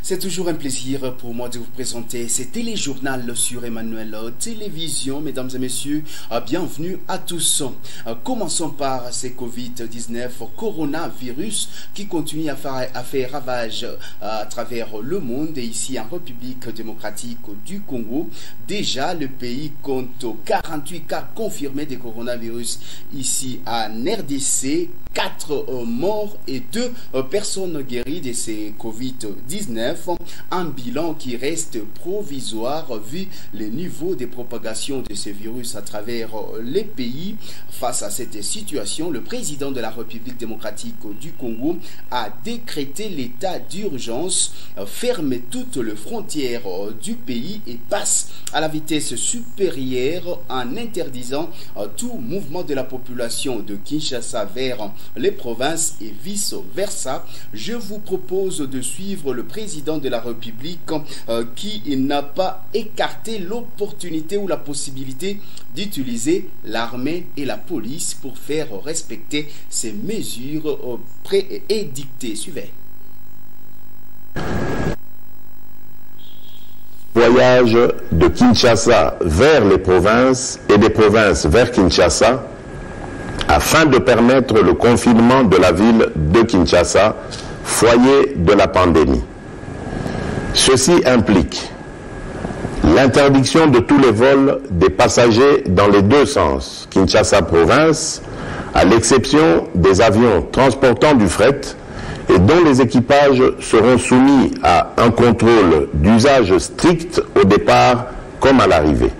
C'est toujours un plaisir pour moi de vous présenter ce téléjournal sur Emmanuel Télévision. Mesdames et messieurs, bienvenue à tous. Commençons par ce Covid-19, coronavirus, qui continue à faire ravage à travers le monde et ici en République démocratique du Congo. Déjà, le pays compte 48 cas confirmés de coronavirus ici en RDC, 4 morts et 2 personnes guéries de ces Covid-19. Un bilan qui reste provisoire vu les niveaux de propagation de ce virus à travers les pays. Face à cette situation, le président de la République démocratique du Congo a décrété l'état d'urgence, ferme toutes les frontières du pays et passe à la vitesse supérieure en interdisant tout mouvement de la population de Kinshasa vers les provinces et vice-versa. Je vous propose de suivre le président de la République qui n'a pas écarté l'opportunité ou la possibilité d'utiliser l'armée et la police pour faire respecter ces mesures préédictées. Suivez. Voyage de Kinshasa vers les provinces et des provinces vers Kinshasa afin de permettre le confinement de la ville de Kinshasa, foyer de la pandémie. Ceci implique l'interdiction de tous les vols des passagers dans les deux sens, Kinshasa province, à l'exception des avions transportant du fret et dont les équipages seront soumis à un contrôle d'usage strict au départ comme à l'arrivée.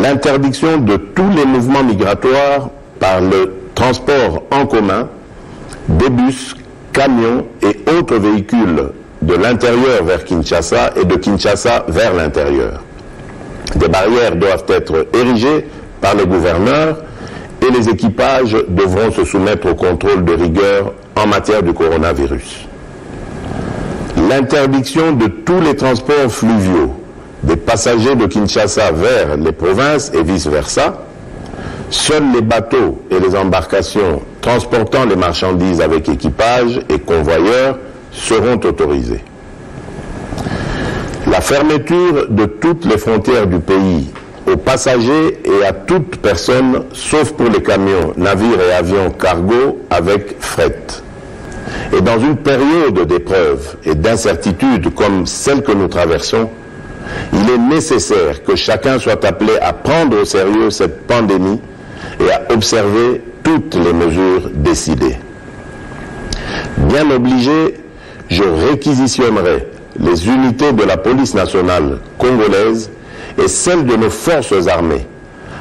L'interdiction de tous les mouvements migratoires par le transport en commun, des bus, camions et autres véhicules de l'intérieur vers Kinshasa et de Kinshasa vers l'intérieur. Des barrières doivent être érigées par les gouverneurs et les équipages devront se soumettre au contrôle de rigueur en matière du coronavirus. L'interdiction de tous les transports fluviaux des passagers de Kinshasa vers les provinces et vice-versa. Seuls les bateaux et les embarcations transportant les marchandises avec équipage et convoyeurs seront autorisés. La fermeture de toutes les frontières du pays aux passagers et à toute personne, sauf pour les camions, navires et avions cargo avec fret. Et dans une période d'épreuve et d'incertitude comme celle que nous traversons, il est nécessaire que chacun soit appelé à prendre au sérieux cette pandémie et à observer toutes les mesures décidées. Bien obligé, je réquisitionnerai les unités de la police nationale congolaise et celles de nos forces armées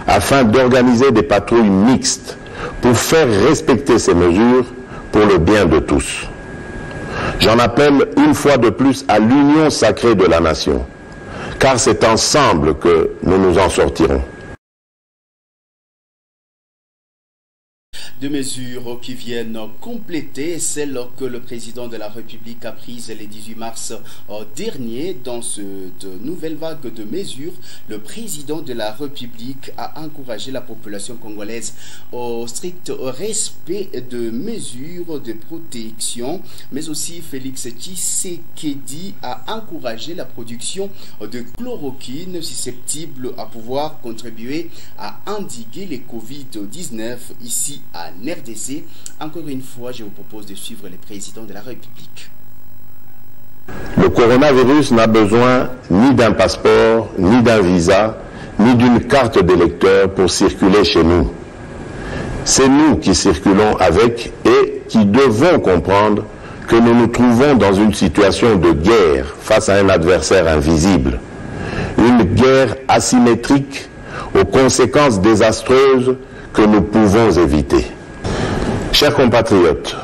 afin d'organiser des patrouilles mixtes pour faire respecter ces mesures pour le bien de tous. J'en appelle une fois de plus à l'union sacrée de la nation, car c'est ensemble que nous nous en sortirons. Deux mesures qui viennent compléter celles que le président de la République a prises le 18 mars dernier. Dans cette nouvelle vague de mesures, le président de la République a encouragé la population congolaise au strict respect de mesures de protection, mais aussi Félix Tshisekedi a encouragé la production de chloroquine susceptible à pouvoir contribuer à endiguer les Covid-19 ici à RDC. Encore une fois, je vous propose de suivre le président de la République. Le coronavirus n'a besoin ni d'un passeport, ni d'un visa, ni d'une carte d'électeur pour circuler chez nous. C'est nous qui circulons avec et qui devons comprendre que nous nous trouvons dans une situation de guerre face à un adversaire invisible. Une guerre asymétrique aux conséquences désastreuses que nous pouvons éviter. Chers compatriotes,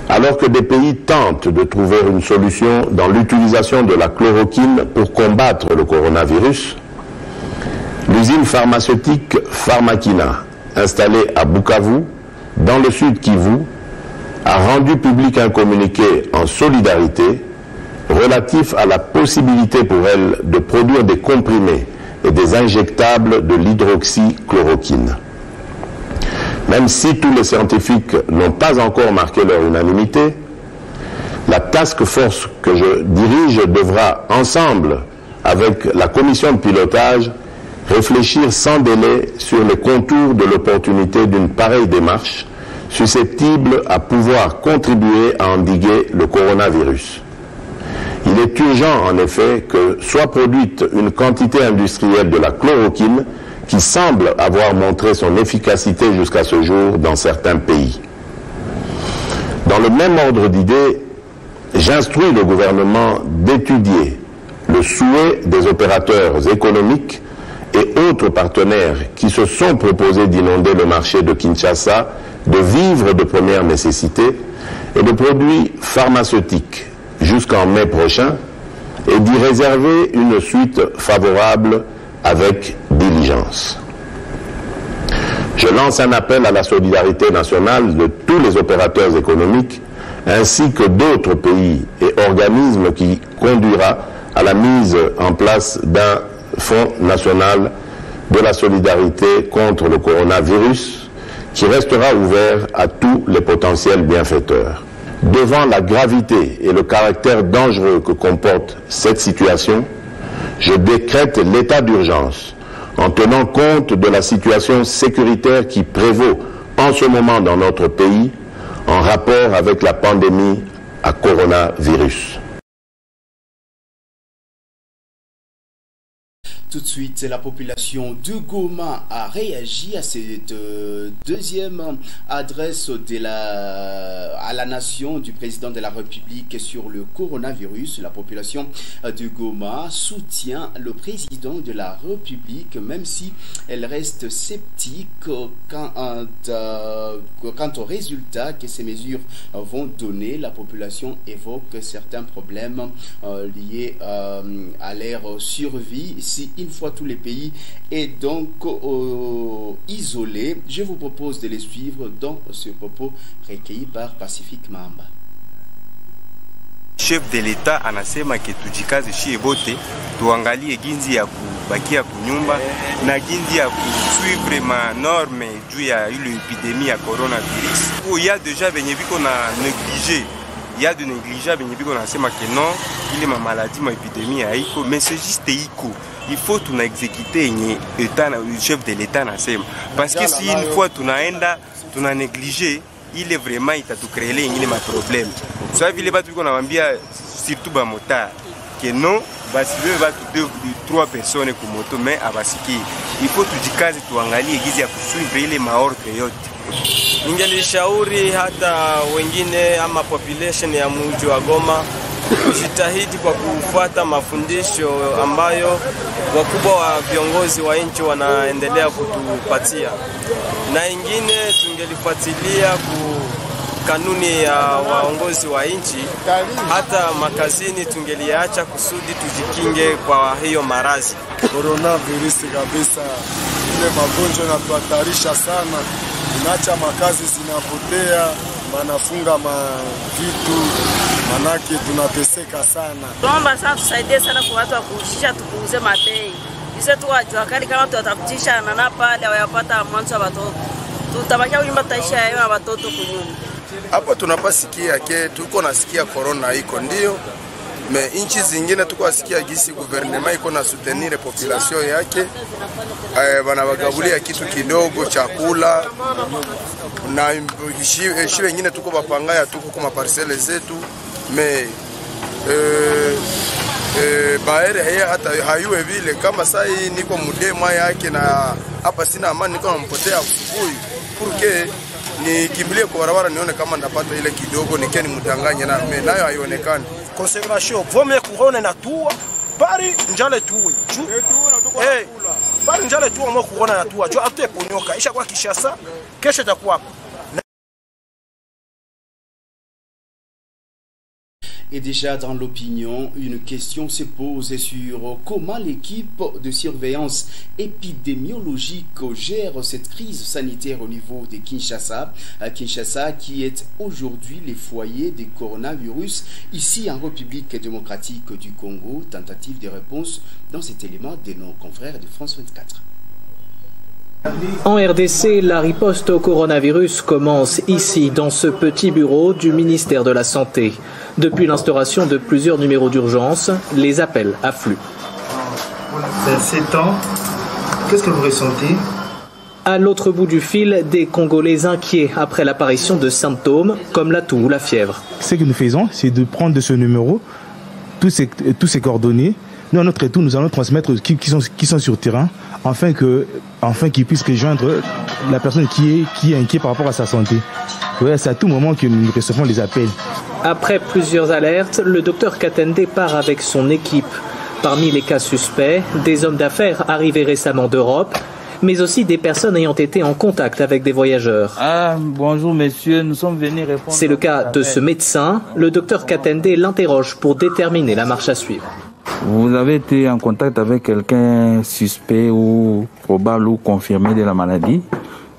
alors que des pays tentent de trouver une solution dans l'utilisation de la chloroquine pour combattre le coronavirus, l'usine pharmaceutique Pharmakina, installée à Bukavu, dans le sud Kivu, a rendu public un communiqué en solidarité relatif à la possibilité pour elle de produire des comprimés et des injectables de l'hydroxychloroquine. Même si tous les scientifiques n'ont pas encore marqué leur unanimité, La task force que je dirige devra, ensemble avec la commission de pilotage, réfléchir sans délai sur les contours de l'opportunité d'une pareille démarche susceptible à pouvoir contribuer à endiguer le coronavirus. Il est urgent en effet que soit produite une quantité industrielle de la chloroquine qui semble avoir montré son efficacité jusqu'à ce jour dans certains pays. Dans le même ordre d'idées, j'instruis le gouvernement d'étudier le souhait des opérateurs économiques et autres partenaires qui se sont proposés d'inonder le marché de Kinshasa de vivres de première nécessité et de produits pharmaceutiques jusqu'en mai prochain et d'y réserver une suite favorable avec diligence. Je lance un appel à la solidarité nationale de tous les opérateurs économiques ainsi que d'autres pays et organismes qui conduira à la mise en place d'un Fonds national de la solidarité contre le coronavirus qui restera ouvert à tous les potentiels bienfaiteurs. Devant la gravité et le caractère dangereux que comporte cette situation, je décrète l'état d'urgence en tenant compte de la situation sécuritaire qui prévaut en ce moment dans notre pays en rapport avec la pandémie à coronavirus. Tout de suite, la population de Goma a réagi à cette deuxième adresse à la nation du président de la République sur le coronavirus. La population de Goma soutient le président de la République, même si elle reste sceptique quant au résultat que ces mesures vont donner. La population évoque certains problèmes liés à leur survie. Si une fois tous les pays est donc isolé, je vous propose de les suivre dans ce propos recueilli par Pacifique Mamba. Chef de l'État anasema ke tujikaze shie bote tuangalie ginzi ya kubakia kunyumba na ginzi ya kusuivre ma norme juu ya ile epidemie ya coronavirus. Il y a déjà benye biko na négligé. Il y a de négligeable benye biko nasema ke non, ile ma maladie ma epidemie haiko, mais c'est juste iko. Il faut tuna exécuter le chef de l'État nasema. Parce que si une fois tunaenda tuna négligé, il est vraiment itatukrele ingine ma problème. Ça vile batu biko naambia surtout ba motard que non basi batu 2-3 personnes ku moto mais abasiki. Il faut tujikaze tuangalie gizi ya kusuivre ile maordre yote. Ningelishauri hata wengine ama population ya mji wa Goma kujitahidi kwa kufuata mafundisho ambayo wakubwa wa viongozi wa nchi wanaendelea kutupatia, na ingine tungelifuatilia kanuni ya waongozi wa nchi, hata makazini tungeliacha kusudi tujikinge kwa hiyo maradhi. Coronavirus kabisa, ile magonjwa yanatuhatarisha sana, inaacha makazi zinapotea, wanafunga vitu, manake tunateseka sana. Tuomba sana tusaidie sana kwa watu wa kushusha, tupunguze mabei. Sisi tu wajua kali kama tutafutisha na pale wayapata mwanzo wa watoto. Tutabakia kunyumba taisha yao na watoto kunyumba. Hapo tunapasikia ke tuko nasikia corona iko ndio. Me inchi zingine tuko asikia gisi gouvernement iko na soutenir population yake. Wanabagabulia kitu kidogo chakula na shi wengine tuko bapangaya tuko kwa parcelle zetu me baere haya hata hayuwe vile kama sai niko mudema yake na hapa sina amani, niko nampotea asubuhi porque nikimbilie kwa barabara nione kama ndapata ile kidogo nikeni mdanganye na nayo haionekani. Consécration vome couronne na tua bari njale tuwe bari njale tuwe mo couronne na tua jo ate ponyoka isha kwa Kinshasa kesho takuwa. Et déjà dans l'opinion, une question se pose sur comment l'équipe de surveillance épidémiologique gère cette crise sanitaire au niveau de Kinshasa. Kinshasa qui est aujourd'hui le foyer du coronavirus ici en République démocratique du Congo. Tentative de réponse dans cet élément de nos confrères de France 24. En RDC, la riposte au coronavirus commence ici, dans ce petit bureau du ministère de la Santé. Depuis l'instauration de plusieurs numéros d'urgence, les appels affluent. 27 ans, qu'est-ce que vous ressentez? À l'autre bout du fil, des Congolais inquiets après l'apparition de symptômes comme la toux ou la fièvre. Ce que nous faisons, c'est de prendre de ce numéro tous ces coordonnées. Nous, à notre tour, nous allons transmettre qui sont sur le terrain afin qu'ils puissent rejoindre la personne qui est inquiète par rapport à sa santé. Ouais, c'est à tout moment que nous recevons les appels. Après plusieurs alertes, le docteur Katende part avec son équipe. Parmi les cas suspects, des hommes d'affaires arrivés récemment d'Europe, mais aussi des personnes ayant été en contact avec des voyageurs. Bonjour messieurs, nous sommes venus répondre... C'est le cas de ce médecin. Le docteur Katende l'interroge pour déterminer la marche à suivre. Vous avez été en contact avec quelqu'un suspect ou probable ou confirmé de la maladie,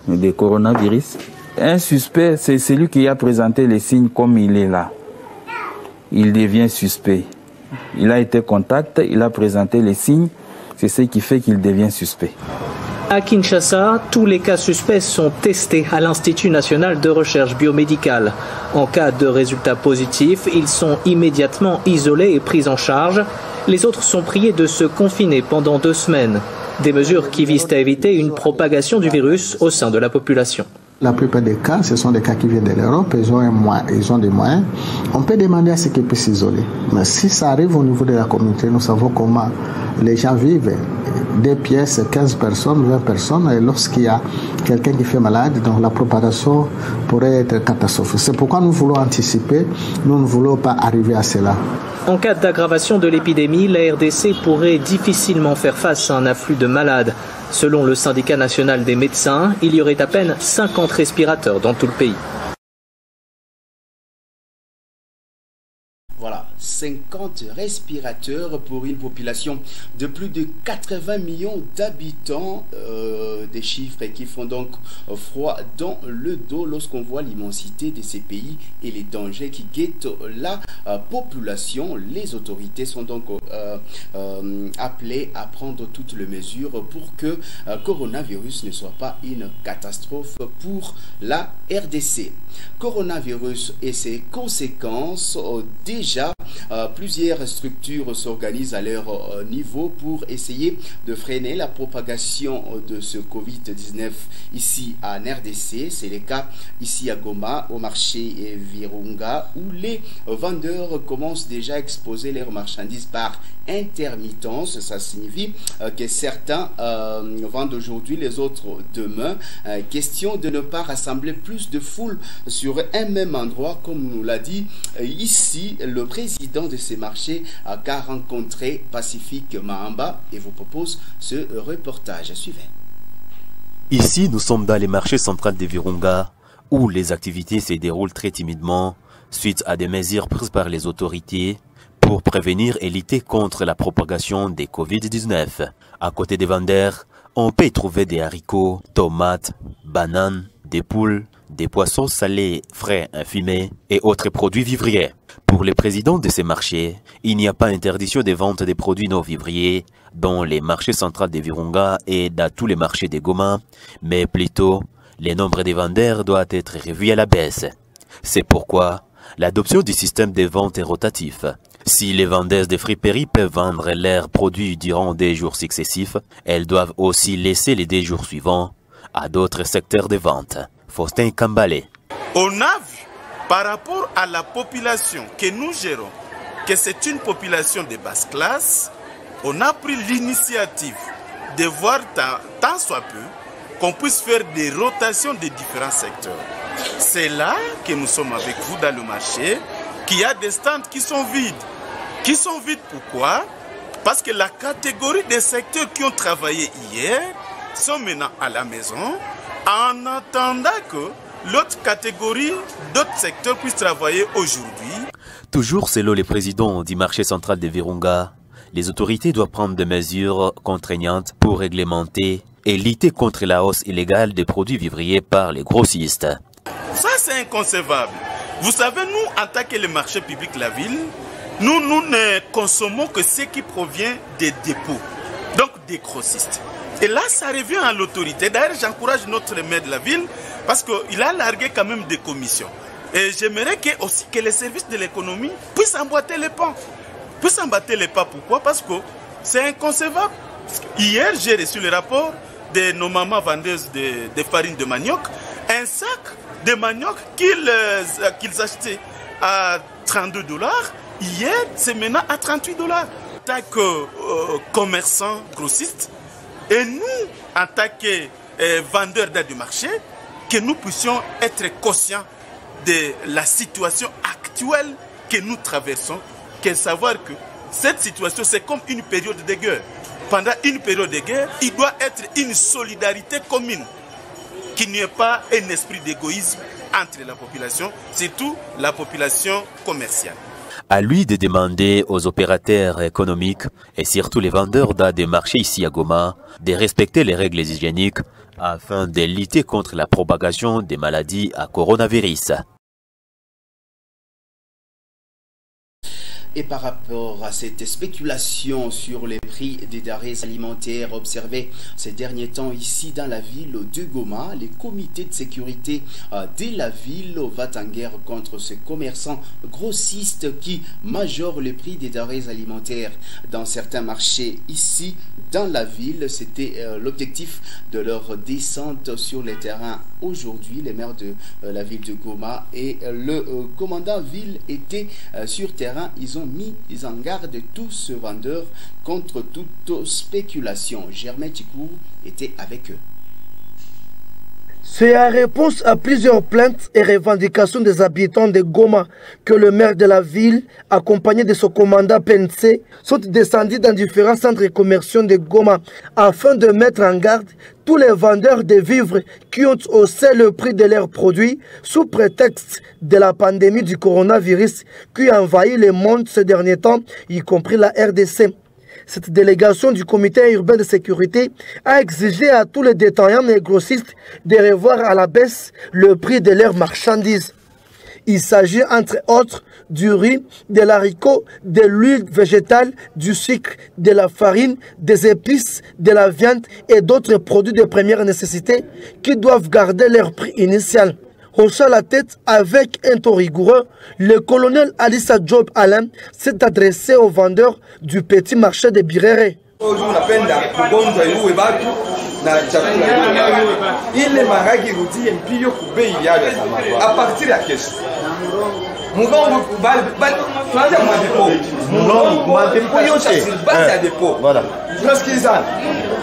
du coronavirus? Un suspect, c'est celui qui a présenté les signes comme il est là. Il devient suspect. Il a été contact, il a présenté les signes, c'est ce qui fait qu'il devient suspect. À Kinshasa, tous les cas suspects sont testés à l'Institut national de recherche biomédicale. En cas de résultats positifs, ils sont immédiatement isolés et pris en charge. Les autres sont priés de se confiner pendant 2 semaines. Des mesures qui visent à éviter une propagation du virus au sein de la population. La plupart des cas, ce sont des cas qui viennent de l'Europe, ils ont des moyens. On peut demander à ce qu'ils puissent s'isoler. Mais si ça arrive au niveau de la communauté, nous savons comment les gens vivent. 2 pièces, 15 personnes, 20 personnes, et lorsqu'il y a quelqu'un qui fait malade, donc la propagation pourrait être catastrophique. C'est pourquoi nous voulons anticiper, nous ne voulons pas arriver à cela. En cas d'aggravation de l'épidémie, la RDC pourrait difficilement faire face à un afflux de malades. Selon le syndicat national des médecins, il y aurait à peine 50 respirateurs dans tout le pays. Voilà, 50 respirateurs pour une population de plus de 80 millions d'habitants, des chiffres qui font donc froid dans le dos lorsqu'on voit l'immensité de ces pays et les dangers qui guettent la population. Les autorités sont donc appelées à prendre toutes les mesures pour que coronavirus ne soit pas une catastrophe pour la RDC. Coronavirus et ses conséquences, déjà plusieurs structures s'organisent à leur niveau pour essayer de freiner la propagation de ce Covid-19 ici en RDC. C'est le cas ici à Goma, au marché Virunga, où les vendeurs commencent déjà à exposer leurs marchandises par intermittence. Ça signifie que certains vendent aujourd'hui, les autres demain. Question de ne pas rassembler plus de foule sur un même endroit, comme nous l'a dit ici le président de ces marchés qu'a rencontré Pacifique Mahamba, et vous propose ce reportage. Suivez. Ici, nous sommes dans les marchés centrales de Virunga, où les activités se déroulent très timidement suite à des mesures prises par les autorités pour prévenir et lutter contre la propagation des Covid-19. À côté des vendeurs, on peut y trouver des haricots, tomates, bananes, des poules, des poissons salés, frais, infumés et autres produits vivriers. Pour les présidents de ces marchés, il n'y a pas interdiction de vente des produits non vivriers dans les marchés centrales de Virunga et dans tous les marchés de Goma, mais plutôt, le nombre de vendeurs doit être revu à la baisse. C'est pourquoi l'adoption du système de vente est rotatif. Si les vendeuses de friperies peuvent vendre leurs produits durant des jours successifs, elles doivent aussi laisser les 2 jours suivants à d'autres secteurs de vente. Faustin Kambale. On a vu par rapport à la population que nous gérons, que c'est une population de basse classe, on a pris l'initiative de voir tant soit peu qu'on puisse faire des rotations de différents secteurs. C'est là que nous sommes avec vous dans le marché, qu'il y a des stands qui sont vides. Qui sont vides pourquoi? Parce que la catégorie des secteurs qui ont travaillé hier sont maintenant à la maison en attendant que l'autre catégorie, d'autres secteurs puissent travailler aujourd'hui. Toujours selon les présidents du marché central de Virunga, les autorités doivent prendre des mesures contraignantes pour réglementer et lutter contre la hausse illégale des produits vivriers par les grossistes. Ça, c'est inconcevable. Vous savez, nous, en tant que le marché public de la ville, nous ne consommons que ce qui provient des dépôts, donc des grossistes. Et là, ça revient à l'autorité. D'ailleurs, j'encourage notre maire de la ville parce qu'il a largué quand même des commissions. Et j'aimerais aussi que les services de l'économie puissent emboîter les pas. Pourquoi? Parce que c'est inconcevable. Hier, j'ai reçu le rapport de nos mamans vendeuses de farine de manioc. Un sac de manioc qu'ils achetaient à $32, hier, c'est maintenant à $38. En tant que commerçants grossistes, et nous, en tant que vendeurs d'aide du marché, que nous puissions être conscients de la situation actuelle que nous traversons, que savoir que cette situation, c'est comme une période de guerre. Pendant une période de guerre, il doit être une solidarité commune, qu'il n'y ait pas un esprit d'égoïsme entre la population, surtout la population commerciale. À lui de demander aux opérateurs économiques et surtout les vendeurs des marchés ici à Goma de respecter les règles hygiéniques afin de lutter contre la propagation des maladies à coronavirus. Et par rapport à cette spéculation sur les prix des denrées alimentaires observées ces derniers temps ici dans la ville de Goma, les comités de sécurité de la ville vont en guerre contre ces commerçants grossistes qui majorent les prix des denrées alimentaires dans certains marchés ici dans la ville. C'était l'objectif de leur descente sur les terrains aujourd'hui. Les maires de la ville de Goma et le commandant ville étaient sur terrain. Ils ont mis en garde tous ces vendeurs contre toute spéculation. Germain Tikou était avec eux. C'est en réponse à plusieurs plaintes et revendications des habitants de Goma que le maire de la ville, accompagné de son commandant PNC, sont descendus dans différents centres commerciaux de Goma afin de mettre en garde tous les vendeurs de vivres qui ont haussé le prix de leurs produits sous prétexte de la pandémie du coronavirus qui a envahi le monde ces derniers temps, y compris la RDC. Cette délégation du comité urbain de sécurité a exigé à tous les détaillants et grossistes de revoir à la baisse le prix de leurs marchandises. Il s'agit entre autres du riz, de l'haricot, de l'huile végétale, du sucre, de la farine, des épices, de la viande et d'autres produits de première nécessité qui doivent garder leur prix initial. Hochant la tête avec un ton rigoureux, le colonel Alissa Job Alain s'est adressé aux vendeurs du petit marché de Birere.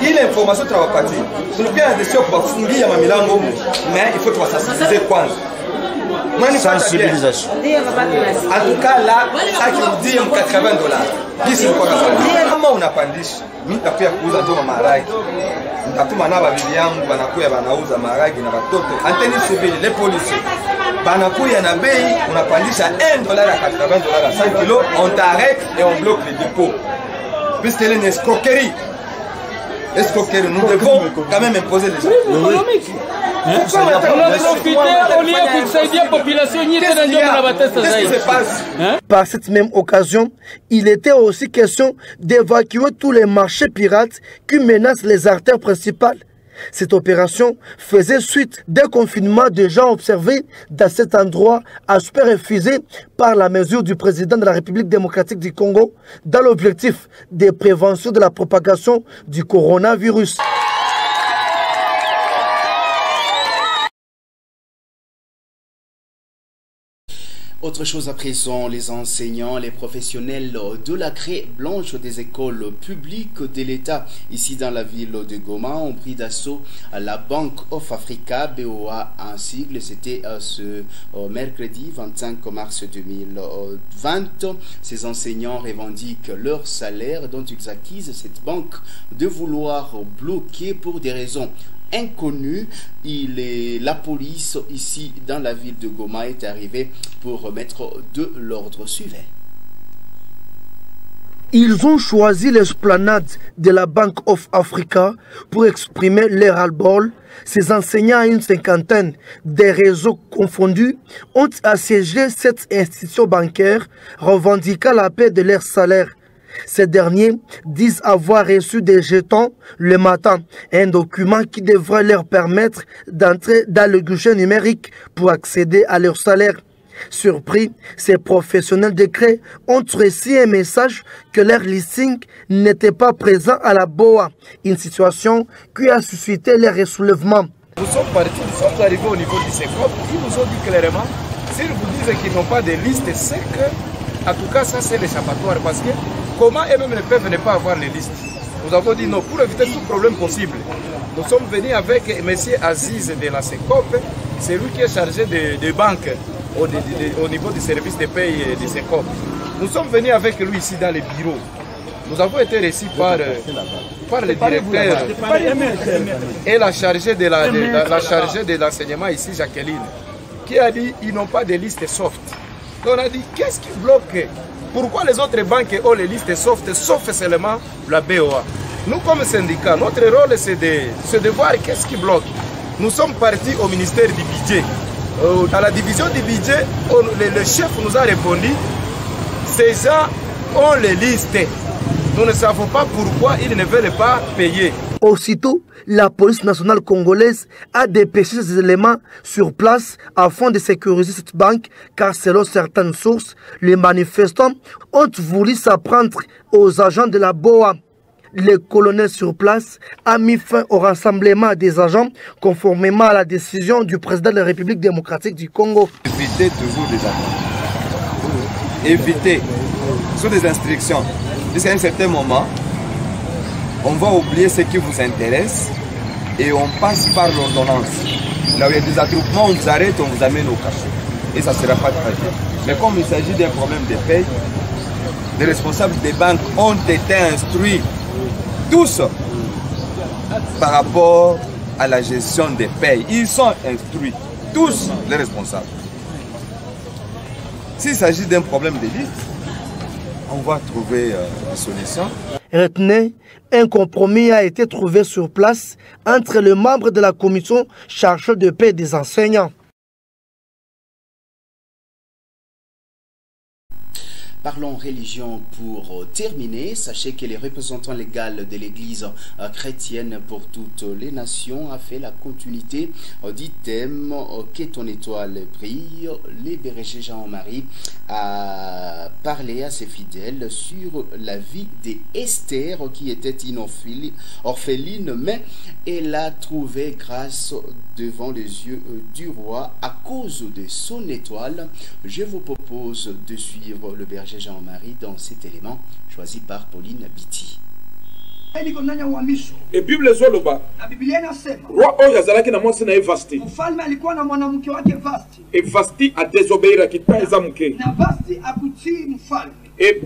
Ile information tunawapati tunapiana desio kuwafungia mamilango mais il faut tuwasensibiliser kwanza sensibilisation en tout cas là akirudie $80 gisi kwa kama unapandisha mtapia kuuza ndo maharagi mtatuma na bibi yangu banakuya banauza maharagi na watoto anteni civile les policiers banakuya na bei unapandisha $1 à $80 à 5 kilos on t'arrête et on bloque les dépôts puisque c'est une escroquerie. Est-ce que nous devons quand même imposer les gens? Par cette même occasion, il était aussi question d'évacuer tous les marchés pirates qui menacent les artères principales. Cette opération faisait suite d'un confinement de gens observés dans cet endroit, aspect refusé par la mesure du président de la République démocratique du Congo dans l'objectif de prévention de la propagation du coronavirus. Autre chose à présent, les enseignants, les professionnels de la craie blanche des écoles publiques de l'État ici dans la ville de Goma ont pris d'assaut la Bank of Africa, BOA en sigle. C'était ce mercredi 25 mars 2020. Ces enseignants revendiquent leur salaire dont ils accusent cette banque de vouloir bloquer pour des raisons inconnu. La police ici dans la ville de Goma est arrivée pour remettre de l'ordre. Suivez. Ils ont choisi l'esplanade de la Bank of Africa pour exprimer leur ras-le-bol. Ces enseignants à une cinquantaine des réseaux confondus ont assiégé cette institution bancaire revendiquant la paix de leur salaire. Ces derniers disent avoir reçu des jetons le matin, un document qui devrait leur permettre d'entrer dans le guichet numérique pour accéder à leur salaire. Surpris, ces professionnels de CRE ont reçu un message que leur listing n'était pas présent à la BOA, une situation qui a suscité leur soulèvement. Nous sommes partis, nous sommes arrivés au niveau du SECOP, qui nous ont dit clairement, s'ils vous disent qu'ils n'ont pas de liste, c'est que, en tout cas, ça c'est l'échappatoire, parce que comment eux-mêmes ne peuvent ne pas avoir les listes? Nous avons dit non, pour éviter tout problème possible. Nous sommes venus avec M. Aziz de la SECOP, c'est lui qui est chargé des banques au niveau du service de paye de SECOP. Nous sommes venus avec lui ici dans les bureaux. Nous avons été reçus par le directeur et la chargée de l'enseignement ici, Jacqueline, qui a dit qu'ils n'ont pas de liste soft. Donc on a dit, qu'est-ce qui bloque? Pourquoi les autres banques ont les listes soft, sauf seulement la BOA? Nous, comme syndicat, notre rôle, c'est de voir qu'est-ce qui bloque. Nous sommes partis au ministère du budget. À la division du budget, le chef nous a répondu, ces gens ont les listes. Nous ne savons pas pourquoi ils ne veulent pas payer. Aussitôt, la police nationale congolaise a dépêché ces éléments sur place afin de sécuriser cette banque, car selon certaines sources, les manifestants ont voulu s'apprendre aux agents de la BOA. Le colonel sur place a mis fin au rassemblement des agents conformément à la décision du président de la République démocratique du Congo. Évitez toujours des attentes. Évitez, sous des instructions. Jusqu'à un certain moment, on va oublier ce qui vous intéresse et on passe par l'ordonnance. Là où il y a des attroupements, on vous arrête, on vous amène au cachot. Et ça ne sera pas très bien. Mais comme il s'agit d'un problème de paye, les responsables des banques ont été instruits tous par rapport à la gestion des payes. Ils sont instruits, tous les responsables. S'il s'agit d'un problème de liste, on va trouver des solutions. Retenez, un compromis a été trouvé sur place entre les membres de la commission chargée de paie des enseignants. Parlons religion pour terminer. Sachez que les représentants légaux de l'Église chrétienne pour toutes les nations a fait la continuité du thème que ton étoile brille. Le berger Jean-Marie a parlé à ses fidèles sur la vie d'Esther qui était une orpheline, mais elle a trouvé grâce devant les yeux du roi à cause de son étoile. Je vous propose de suivre le berger Jean-Marie dans cet élément choisi par Pauline Biti. E Biblia zoloba na Biblia inasema roi oyo azalaki na mwasi na ye Vasti. Mfalme alikuwa na mwanamke wake Vasti. E Vasti adesobéiraki mpe eza moke. Na Vasti akutii mfalme. E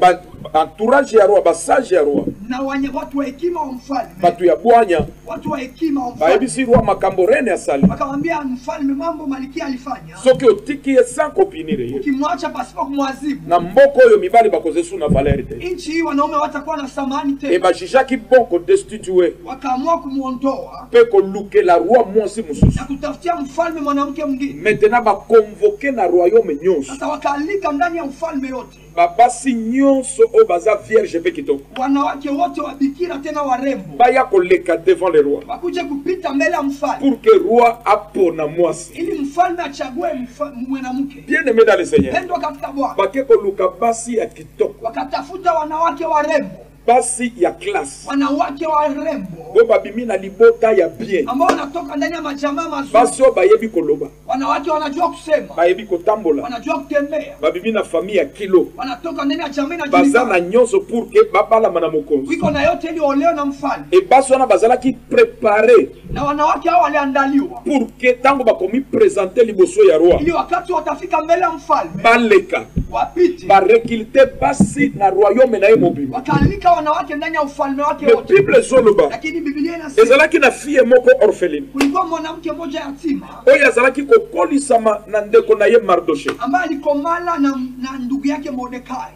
entourage ya roi, basage ya roi, na watu wa hekima wa mfalme, batu ya bwanya, watu wa hekima wa mfalme, baebisi roi makambo rene asali, wakamwambia mfalme mambo malkia alifanya, soki otiki ye sans kopinire ye, ukimwacha pasipo kumwazibu, na mboko oyo mibali bakozesu na valeur te, inchi hii wanaume watakuwa na samani te, e bajijaki bon ko destituer, wakaamua kumuondoa pe ko luke la roi mwasi mususu, na kutafutia mfalme mwanamke mwingine. Maintenant ba convoquer na royaume nyonso, sasa wakalika ndani ya ufalme yote babasi nyonso o baza vierge pe kitoko, wanawake wote wa bikira tena warembo, baya koleka devant le roi, bakuje kupita mbele ya mfalme, pour que roi apona mwasi, ili mfalme achague mwanamke. Bien aimé dans le Seigneur, pendwa katika Bwana, bake koluka basi ya kitoko, wakatafuta wanawake warembo, basi ya classe, wanawake warembo bo babimi na libota ya bien, ambao wanatoka ndani ya majamaa mazuri, basi o bayebi koloba, wanawake wanajua kusema, bayebi kotambola, wanajua kutembea, babimi na famille ya kilo, wanatoka ndani ya jamii na baza na nyonso pour que babala mana mokonzi, wiko na yote ili oleo na mfalme, e basi wana bazala ki préparer, na wanawake hao waliandaliwa pour que tango bakomi présenter liboso ya roi, ili wakati watafika mbele ya mfalme baleka wapite barekilte basi na royaume na ye mobile, wakalika wanawake ndani ya ufalme wake wote. Bible zoloba, lakini Biblia inasema ezalaki na fille moko orpheline, kulikuwa mwanamke mmoja yatima oyo azalaki kokolisama na ndeko na ye Mardoche, ambaye alikomala na ndugu yake Mordekai.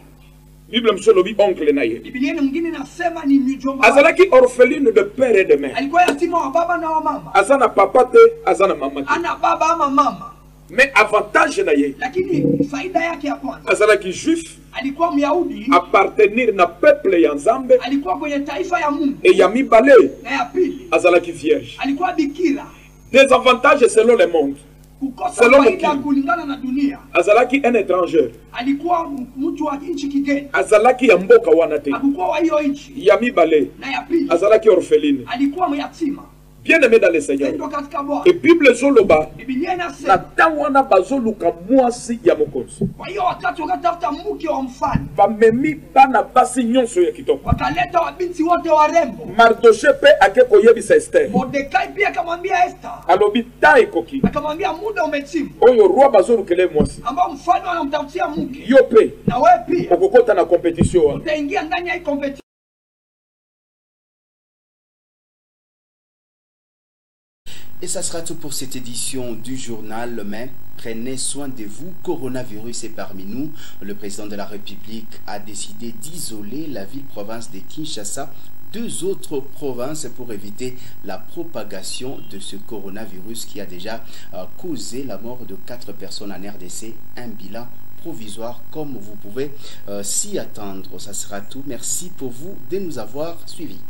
Bible msolobi oncle na ye. Biblia nyingine inasema ni mjomba. Azalaki orpheline de père et de mère, alikuwa yatima wa baba na wa mama. Azana papa te, azana mama te, ana baba ama mama. Mais avantage na ye, lakini faida yake ya kwanza, azalaki juif, alikuwa Myahudi, appartenir na peuple ya Nzambe, alikuwa kwenye taifa ya Mungu, et ya mibale, na ya pili, azalaki vierge. alikuwa bikira. Des avantages selon le monde, kukosa Selon faida Mukim. kulingana na dunia. azalaki un étranger, Alikuwa mtu wa nchi kigeni, azalaki ya mboka wana te, hakukuwa wa hiyo nchi. ya mibale, Na ya pili, azalaki orpheline. alikuwa myatima. Bien-aimé dans le Seigneur. Pendwa katika Bwana. Et Bible zoloba, Biblia na inasema, tawana bazoluka mwasi ya mokonzi. kwa hiyo wakati wakatafuta mke wa mfalme, Bamemi bana basi nyonso ya kitoko. wakaleta wabinti wote warembo. Mardoche pe ake koyebisa Esther. Mordekai pia akamwambia Esther, Alobi ta ekoki. akamwambia muda umetimba Oyo roi bazolukele mwasi. ambao mfalme anamtafutia mke, Yo pe na wewe pia okokota na competition wana. utaingia ndani ya hii competition. Et ça sera tout pour cette édition du journal, mais prenez soin de vous. Coronavirus est parmi nous. Le président de la République a décidé d'isoler la ville-province de Kinshasa, 2 autres provinces pour éviter la propagation de ce coronavirus qui a déjà causé la mort de 4 personnes en RDC. Un bilan provisoire comme vous pouvez s'y attendre. Ça sera tout. Merci pour vous de nous avoir suivis.